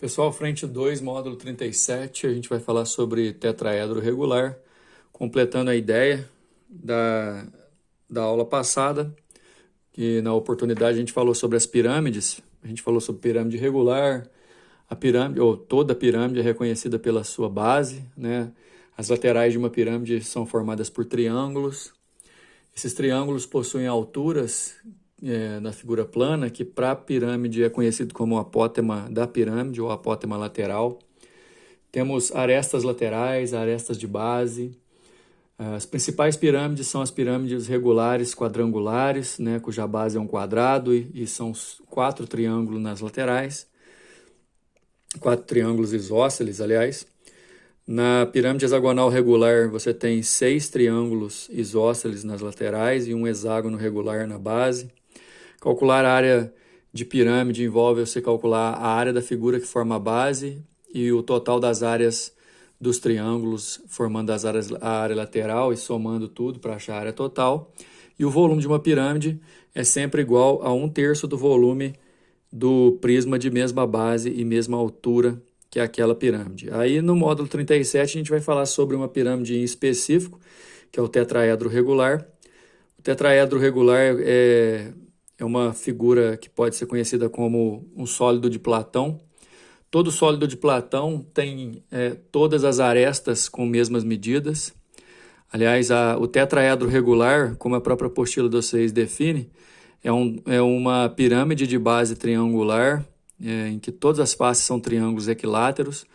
Pessoal, frente 2, módulo 37, a gente vai falar sobre tetraedro regular, completando a ideia da aula passada, que na oportunidade a gente falou sobre as pirâmides, a gente falou sobre pirâmide regular, a pirâmide, ou toda pirâmide é reconhecida pela sua base, né? As laterais de uma pirâmide são formadas por triângulos. Esses triângulos possuem alturas na figura plana, que para a pirâmide é conhecido como apótema da pirâmide ou apótema lateral. Temos arestas laterais, arestas de base. As principais pirâmides são as pirâmides regulares quadrangulares, né, cuja base é um quadrado e são 4 triângulos nas laterais, 4 triângulos isósceles, aliás. Na pirâmide hexagonal regular, você tem 6 triângulos isósceles nas laterais e um hexágono regular na base. Calcular a área de pirâmide envolve você calcular a área da figura que forma a base e o total das áreas dos triângulos, formando a área lateral e somando tudo para achar a área total. E o volume de uma pirâmide é sempre igual a 1/3 do volume do prisma de mesma base e mesma altura que é aquela pirâmide. Aí no módulo 37 a gente vai falar sobre uma pirâmide em específico, que é o tetraedro regular. O tetraedro regular é uma figura que pode ser conhecida como um sólido de Platão. Todo sólido de Platão tem todas as arestas com mesmas medidas. Aliás, o tetraedro regular, como a própria apostila de vocês define, é uma pirâmide de base triangular, em que todas as faces são triângulos equiláteros.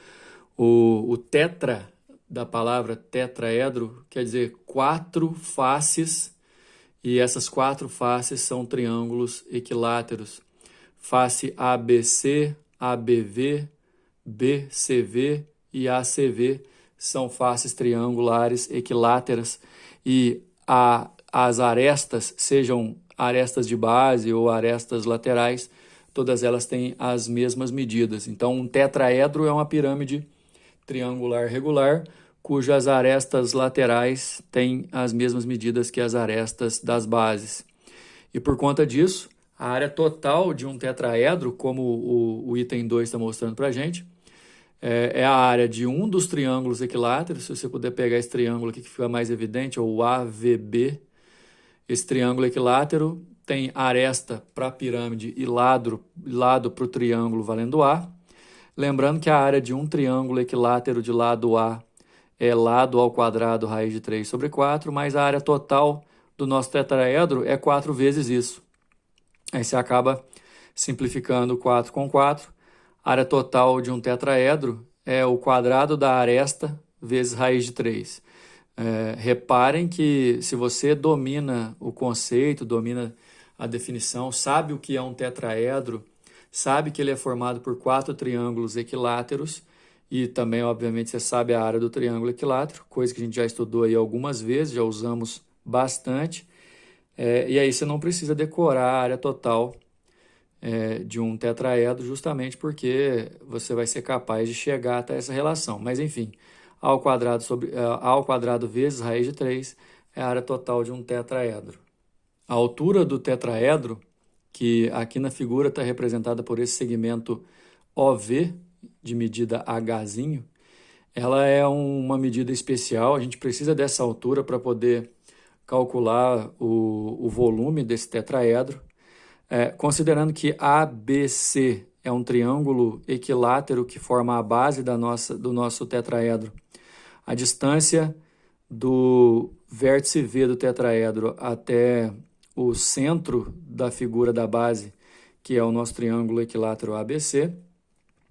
O tetra, da palavra tetraedro, quer dizer 4 faces, e essas 4 faces são triângulos equiláteros. Face ABC, ABV, BCV e ACV são faces triangulares equiláteras, e as arestas, sejam arestas de base ou arestas laterais, todas elas têm as mesmas medidas. Então, um tetraedro é uma pirâmide triangular regular, cujas arestas laterais têm as mesmas medidas que as arestas das bases. E por conta disso, a área total de um tetraedro, como o item 2 está mostrando para a gente, é a área de um dos triângulos equiláteros. Se você puder pegar esse triângulo aqui que fica mais evidente, é o AVB. Esse triângulo equilátero tem aresta para a pirâmide e lado para o triângulo valendo A. Lembrando que a área de um triângulo equilátero de lado A é lado ao quadrado raiz de 3 sobre 4, mas a área total do nosso tetraedro é 4 vezes isso. Aí você acaba simplificando 4 com 4. A área total de um tetraedro é o quadrado da aresta vezes raiz de 3. Reparem que se você domina o conceito, domina a definição, sabe o que é um tetraedro, sabe que ele é formado por 4 triângulos equiláteros e também, obviamente, você sabe a área do triângulo equilátero, coisa que a gente já estudou aí algumas vezes, já usamos bastante. E aí você não precisa decorar a área total de um tetraedro, justamente porque você vai ser capaz de chegar até essa relação. Mas, enfim, A ao quadrado vezes raiz de 3 é a área total de um tetraedro. A altura do tetraedro, que aqui na figura está representada por esse segmento OV, de medida Hzinho, ela é uma medida especial. A gente precisa dessa altura para poder calcular o volume desse tetraedro. Considerando que ABC é um triângulo equilátero que forma a base do nosso tetraedro, a distância do vértice V do tetraedro até o centro da figura da base, que é o nosso triângulo equilátero ABC,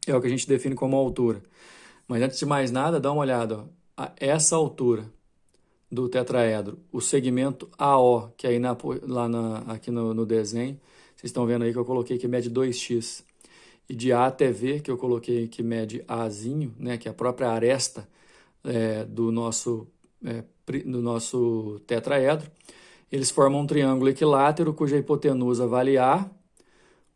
é o que a gente define como altura. Mas antes de mais nada, dá uma olhada. Essa altura do tetraedro, o segmento AO, que aí aqui no desenho, vocês estão vendo aí que eu coloquei que mede 2x. E de A até V, que eu coloquei que mede Azinho, né, que é a própria aresta do nosso tetraedro, eles formam um triângulo equilátero cuja hipotenusa vale A,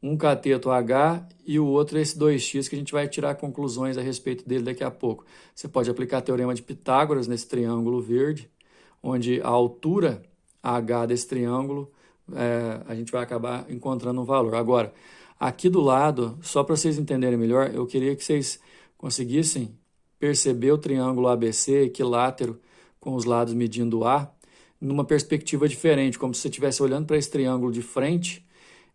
um cateto H e o outro esse 2x, que a gente vai tirar conclusões a respeito dele daqui a pouco. Você pode aplicar o teorema de Pitágoras nesse triângulo verde, onde a altura H desse triângulo a gente vai acabar encontrando um valor. Agora, Aqui do lado, só para vocês entenderem melhor, eu queria que vocês conseguissem perceber o triângulo ABC equilátero com os lados medindo A numa perspectiva diferente, como se você estivesse olhando para esse triângulo de frente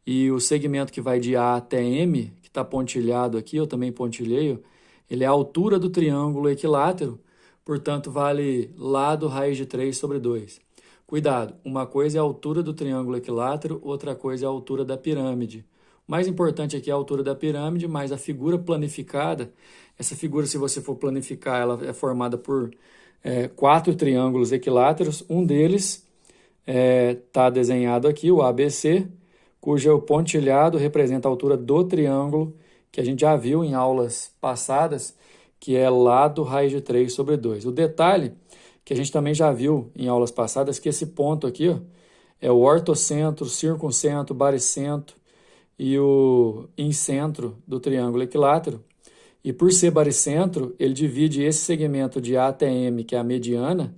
e o segmento que vai de A até M, que está pontilhado aqui, eu também pontilhei, ele é a altura do triângulo equilátero, portanto vale lado raiz de 3 sobre 2. Cuidado, uma coisa é a altura do triângulo equilátero, outra coisa é a altura da pirâmide. O mais importante aqui é a altura da pirâmide, mas a figura planificada, essa figura, se você for planificar, ela é formada por 4 triângulos equiláteros. Um deles está desenhado aqui, o ABC, cujo pontilhado representa a altura do triângulo, que a gente já viu em aulas passadas, que é lado raiz de 3 sobre 2. O detalhe, que a gente também já viu em aulas passadas, que esse ponto aqui é o ortocentro, circuncentro, baricentro e o incentro do triângulo equilátero. E por ser baricentro, ele divide esse segmento de A até M, que é a mediana,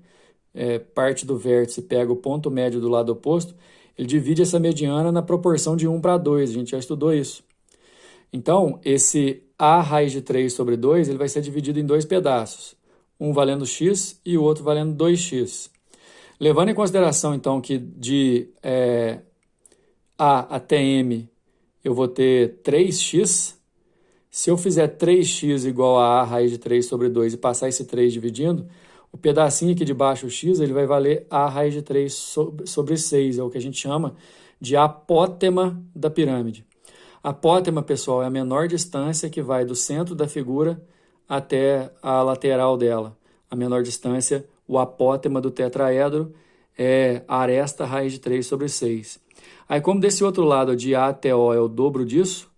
parte do vértice pega o ponto médio do lado oposto, ele divide essa mediana na proporção de 1 para 2, a gente já estudou isso. Então, esse A raiz de 3 sobre 2, ele vai ser dividido em 2 pedaços, um valendo x e o outro valendo 2x. Levando em consideração, então, que de A até M eu vou ter 3x, se eu fizer 3x igual a raiz de 3 sobre 2 e passar esse 3 dividindo, o pedacinho aqui de baixo, o x, ele vai valer a raiz de 3 sobre 6, é o que a gente chama de apótema da pirâmide. A apótema, pessoal, é a menor distância que vai do centro da figura até a lateral dela. A menor distância, o apótema do tetraedro, é a aresta raiz de 3 sobre 6. Aí, como desse outro lado, de A até O é o dobro disso,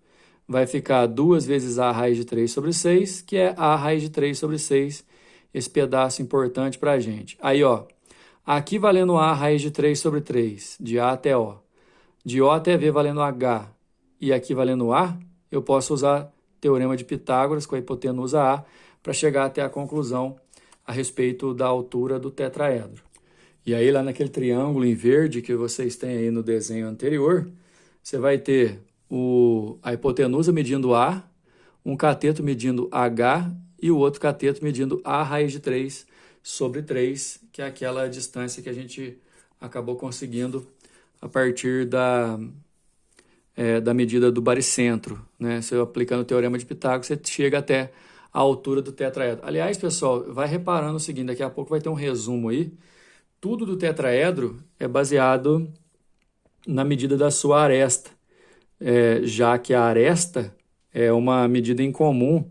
vai ficar 2 vezes A raiz de 3 sobre 6, que é A raiz de 3 sobre 6, esse pedaço importante para a gente. Aí, aqui valendo A raiz de 3 sobre 3, de A até O. De O até V valendo H, e aqui valendo A, eu posso usar teorema de Pitágoras com a hipotenusa A para chegar até a conclusão a respeito da altura do tetraedro. E aí, lá naquele triângulo em verde que vocês têm aí no desenho anterior, você vai ter a hipotenusa medindo A, um cateto medindo H e o outro cateto medindo A raiz de 3 sobre 3, que é aquela distância que a gente acabou conseguindo a partir da medida do baricentro, né? Você aplicando o teorema de Pitágoras, você chega até a altura do tetraedro. Aliás, pessoal, vai reparando o seguinte, daqui a pouco vai ter um resumo aí. Tudo do tetraedro é baseado na medida da sua aresta, já que a aresta é uma medida em comum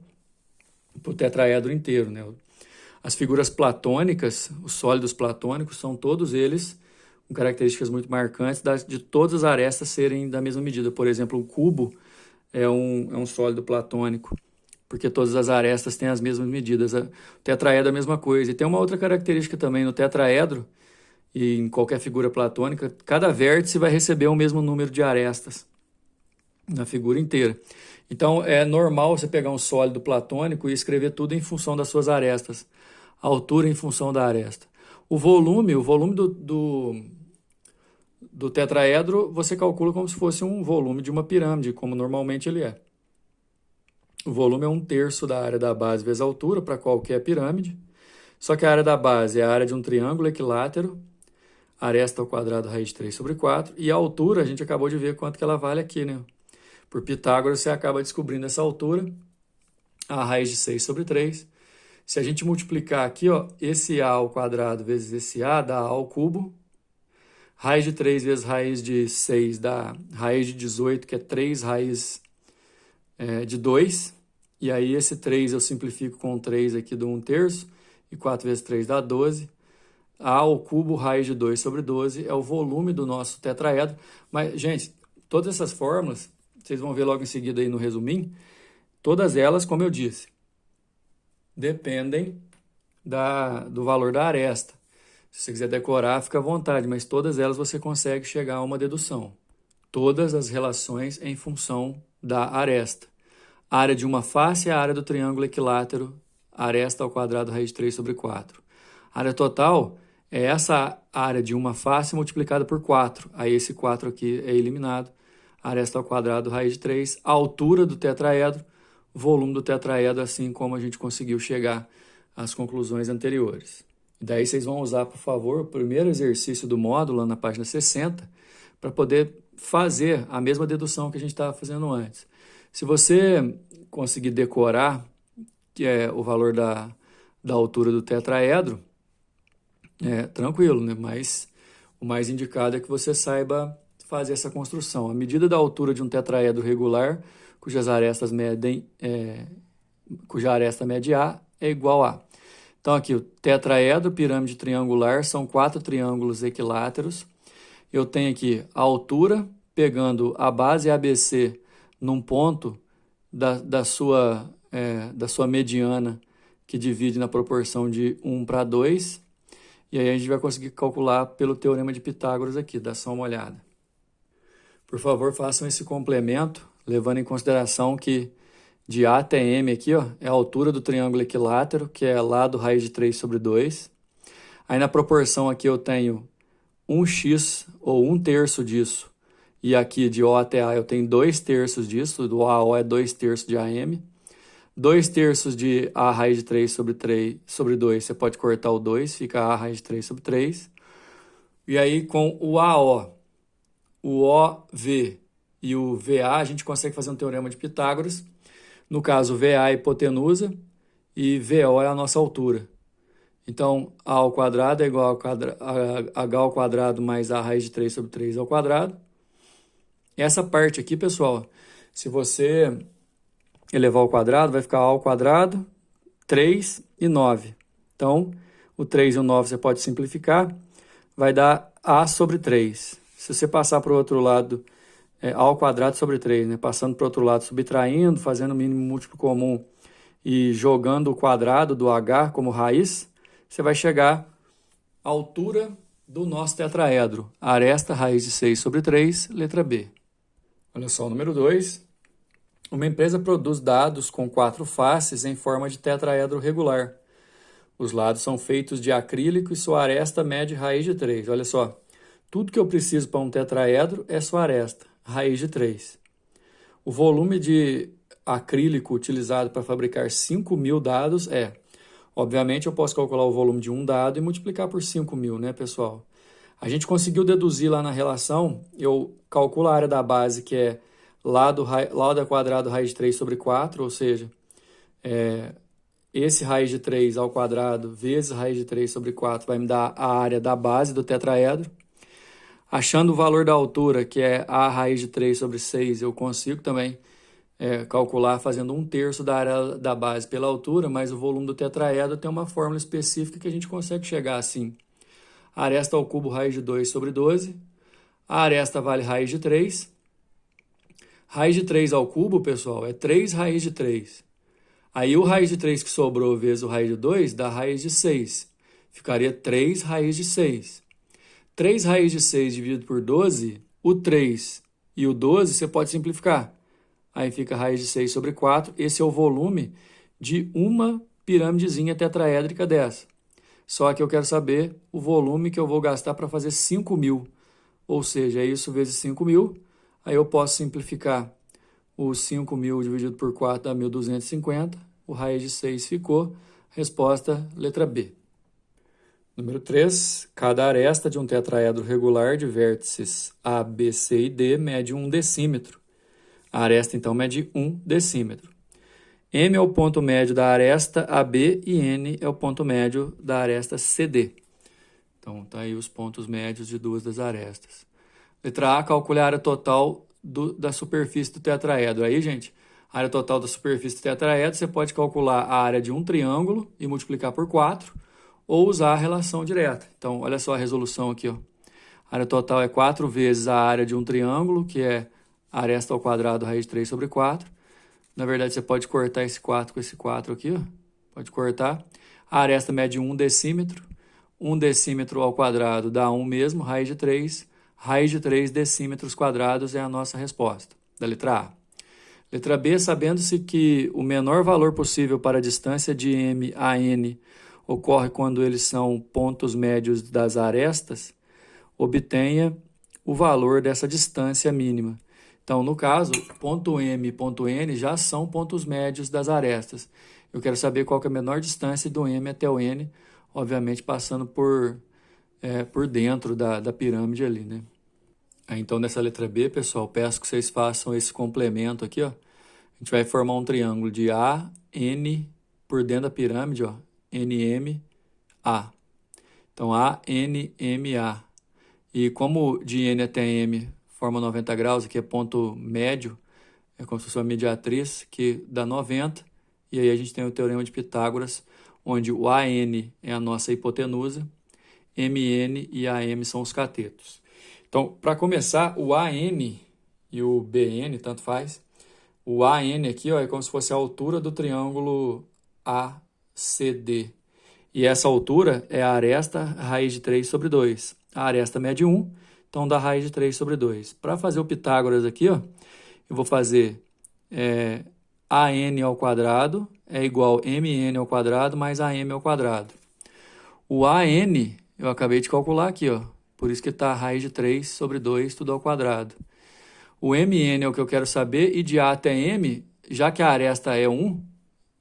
para o tetraedro inteiro, né? As figuras platônicas, os sólidos platônicos, são todos eles com características muito marcantes de todas as arestas serem da mesma medida. Por exemplo, o cubo é um sólido platônico, porque todas as arestas têm as mesmas medidas. O tetraedro é a mesma coisa. E tem uma outra característica também no tetraedro, e em qualquer figura platônica, cada vértice vai receber o mesmo número de arestas na figura inteira. Então, é normal você pegar um sólido platônico e escrever tudo em função das suas arestas. A altura em função da aresta. O volume do tetraedro, você calcula como se fosse um volume de uma pirâmide, como normalmente ele é. O volume é 1/3 da área da base vezes a altura para qualquer pirâmide. Só que a área da base é a área de um triângulo equilátero, aresta ao quadrado raiz de 3 sobre 4, e a altura, a gente acabou de ver quanto que ela vale aqui, né? Por Pitágoras, você acaba descobrindo essa altura, a raiz de 6 sobre 3. Se a gente multiplicar aqui, esse A ao quadrado vezes esse A, dá A ao cubo. Raiz de 3 vezes raiz de 6 dá raiz de 18, que é 3 raiz de 2. E aí esse 3 eu simplifico com 3 aqui do 1/3. E 4 vezes 3 dá 12. A ao cubo raiz de 2 sobre 12 é o volume do nosso tetraedro. Mas, gente, todas essas fórmulas, vocês vão ver logo em seguida aí no resuminho, todas elas, como eu disse, dependem do valor da aresta. Se você quiser decorar, fica à vontade, mas todas elas você consegue chegar a uma dedução. Todas as relações em função da aresta. A área de uma face é a área do triângulo equilátero, aresta ao quadrado raiz de 3 sobre 4. A área total é essa área de uma face multiplicada por 4. Aí esse 4 aqui é eliminado. aresta ao quadrado, raiz de 3, altura do tetraedro, volume do tetraedro, assim como a gente conseguiu chegar às conclusões anteriores. E daí vocês vão usar, por favor, o primeiro exercício do módulo, na página 60, para poder fazer a mesma dedução que a gente estava fazendo antes. Se você conseguir decorar, que é o valor da altura do tetraedro, tranquilo, né? Mas o mais indicado é que você saiba fazer essa construção. A medida da altura de um tetraedro regular, cuja aresta mede A, é igual a. Então aqui, o tetraedro, pirâmide triangular, são 4 triângulos equiláteros. Eu tenho aqui a altura, pegando a base ABC num ponto da sua mediana, que divide na proporção de 1:2. E aí a gente vai conseguir calcular pelo teorema de Pitágoras aqui, dá só uma olhada. Por favor, façam esse complemento, levando em consideração que de A até M aqui, ó, é a altura do triângulo equilátero, que é lado raiz de 3 sobre 2. Aí na proporção aqui eu tenho 1x, ou 1/3 disso. E aqui de O até A eu tenho 2/3 disso, do A a O é 2/3 de AM. 2/3 de A raiz de 3 sobre 2, você pode cortar o 2, fica A raiz de 3 sobre 3. E aí com o AO, o OV e o VA, a gente consegue fazer um teorema de Pitágoras. No caso, VA é a hipotenusa e VO é a nossa altura. Então, A ao quadrado é igual a H ao quadrado mais A raiz de 3 sobre 3 ao quadrado. Essa parte aqui, pessoal, se você elevar ao quadrado, vai ficar A ao quadrado, 3 e 9. Então, o 3 e o 9 você pode simplificar, vai dar A sobre 3. Se você passar para o outro lado, A ao quadrado sobre 3, né? Passando para o outro lado, subtraindo, fazendo o mínimo múltiplo comum e jogando o quadrado do H como raiz, você vai chegar à altura do nosso tetraedro. Aresta raiz de 6 sobre 3, letra B. Olha só, o número 2. Uma empresa produz dados com 4 faces em forma de tetraedro regular. Os lados são feitos de acrílico e sua aresta mede raiz de 3. Olha só, tudo que eu preciso para um tetraedro é sua aresta, raiz de 3. O volume de acrílico utilizado para fabricar 5.000 dados obviamente eu posso calcular o volume de um dado e multiplicar por 5.000, né, pessoal? A gente conseguiu deduzir lá na relação, eu calculo a área da base, que é lado ao quadrado raiz de 3 sobre 4, ou seja, esse raiz de 3 ao quadrado vezes raiz de 3 sobre 4 vai me dar a área da base do tetraedro. Achando o valor da altura, que é A raiz de 3 sobre 6, eu consigo também calcular fazendo 1/3 da área da base pela altura, mas o volume do tetraedro tem uma fórmula específica que a gente consegue chegar assim. A aresta ao cubo raiz de 2 sobre 12. A aresta vale raiz de 3. Raiz de 3 ao cubo, pessoal, é 3 raiz de 3. Aí o raiz de 3 que sobrou vezes o raiz de 2 dá raiz de 6. Ficaria 3 raiz de 6. 3 raiz de 6 dividido por 12, o 3 e o 12 você pode simplificar. Aí fica raiz de 6 sobre 4. Esse é o volume de uma pirâmidezinha tetraédrica dessa. Só que eu quero saber o volume que eu vou gastar para fazer 5.000. Ou seja, é isso vezes 5.000. Aí eu posso simplificar o 5.000 dividido por 4 dá 1.250. O raiz de 6 ficou. Resposta, letra B. Número 3. Cada aresta de um tetraedro regular de vértices A, B, C e D mede 1 decímetro. A aresta, então, mede 1 decímetro. M é o ponto médio da aresta AB e N é o ponto médio da aresta CD. Então, tá aí os pontos médios de duas das arestas. Letra A, calcule a área total da superfície do tetraedro. Aí, gente, a área total da superfície do tetraedro, você pode calcular a área de um triângulo e multiplicar por 4, ou usar a relação direta. Então, olha só a resolução aqui, ó. A área total é 4 vezes a área de um triângulo, que é a aresta ao quadrado raiz de 3 sobre 4. Na verdade, você pode cortar esse 4 com esse 4 aqui, ó. Pode cortar. A aresta mede 1 decímetro. 1 decímetro ao quadrado dá 1 mesmo, raiz de 3. Raiz de 3 decímetros quadrados é a nossa resposta, da letra A. Letra B, sabendo-se que o menor valor possível para a distância de M a N ocorre quando eles são pontos médios das arestas, obtenha o valor dessa distância mínima. Então, no caso, ponto M e ponto N já são pontos médios das arestas. Eu quero saber qual que é a menor distância do M até o N, obviamente passando por dentro da pirâmide ali, né? Aí, então, nessa letra B, pessoal, peço que vocês façam esse complemento aqui, ó. A gente vai formar um triângulo de A, N, por dentro da pirâmide, ó, NM, A. Então, A, N, M, A. E como de N até M forma 90 graus, aqui é ponto médio, é como se fosse uma mediatriz, que dá 90. E aí a gente tem o teorema de Pitágoras, onde o AN é a nossa hipotenusa, MN e AM são os catetos. Então, para começar, o AN e o BN, tanto faz, o AN aqui ó, é como se fosse a altura do triângulo ACD. E essa altura é a aresta raiz de 3 sobre 2. A aresta mede 1, então dá raiz de 3 sobre 2. Para fazer o Pitágoras aqui, ó, eu vou fazer AN ao quadrado é igual MN ao quadrado mais AM ao quadrado. O AN eu acabei de calcular aqui, ó, por isso que está a raiz de 3 sobre 2, tudo ao quadrado. O MN é o que eu quero saber, e de A até M, já que a aresta é 1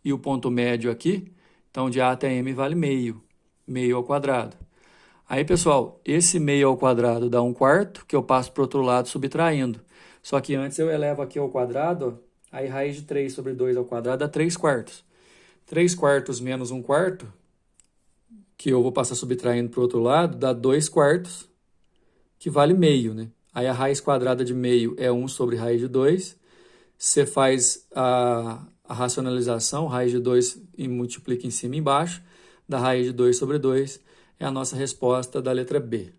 e o ponto médio aqui, então de A até M vale meio, meio ao quadrado. Aí, pessoal, esse meio ao quadrado dá 1/4, que eu passo para o outro lado subtraindo. Só que antes eu elevo aqui ao quadrado, ó, aí raiz de 3 sobre 2 ao quadrado dá 3/4. 3/4 menos 1/4, que eu vou passar subtraindo para o outro lado, dá 2/4, que vale meio, né? Aí a raiz quadrada de meio é 1 sobre raiz de 2. Você faz a racionalização, raiz de 2 e multiplica em cima e embaixo, da raiz de 2 sobre 2, é a nossa resposta da letra B.